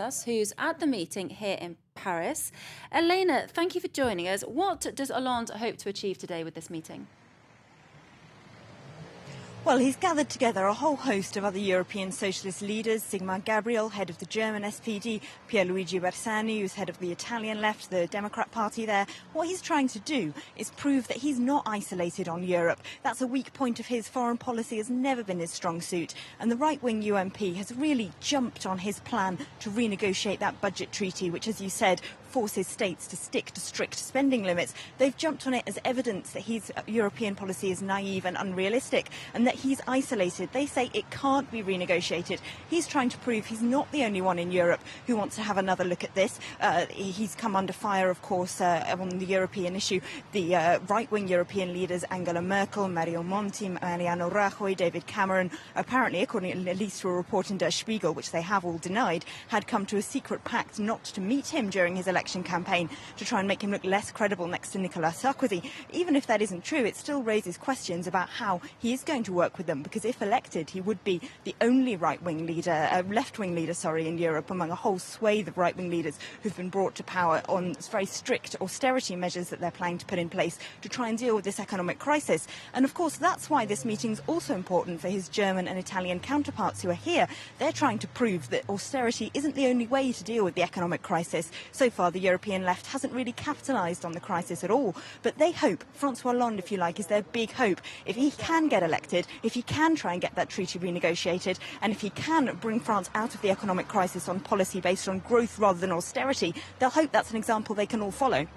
us, who's at the meeting here in Paris. Elena, thank you for joining us. What does Hollande hope to achieve today with this meeting? Well, he's gathered together a whole host of other European socialist leaders, Sigmar Gabriel, head of the German SPD, Pierluigi Bersani, who's head of the Italian left, the Democrat Party there. What he's trying to do is prove that he's not isolated on Europe. That's a weak point of his. Foreign policy has never been his strong suit. And the right-wing UMP has really jumped on his plan to renegotiate that budget treaty, which, as you said, forces states to stick to strict spending limits. They've jumped on it as evidence that his European policy is naive and unrealistic and that he's isolated. They say it can't be renegotiated. He's trying to prove he's not the only one in Europe who wants to have another look at this. He's come under fire, of course, on the European issue. The right-wing European leaders, Angela Merkel, Mario Monti, Mariano Rajoy, David Cameron, apparently, according at least to a report in Der Spiegel, which they have all denied, had come to a secret pact not to meet him during his election campaign to try and make him look less credible next to Nicolas Sarkozy. Even if that isn't true, it still raises questions about how he is going to work with them, because if elected, he would be the only left-wing leader, in Europe among a whole swathe of right-wing leaders who've been brought to power on very strict austerity measures that they're planning to put in place to try and deal with this economic crisis. And of course, that's why this meeting's also important for his German and Italian counterparts who are here. They're trying to prove that austerity isn't the only way to deal with the economic crisis. So far, the European left hasn't really capitalised on the crisis at all. But they hope, François Hollande, if you like, is their big hope. If he can get elected, if he can try and get that treaty renegotiated, and if he can bring France out of the economic crisis on policy based on growth rather than austerity, they'll hope that's an example they can all follow.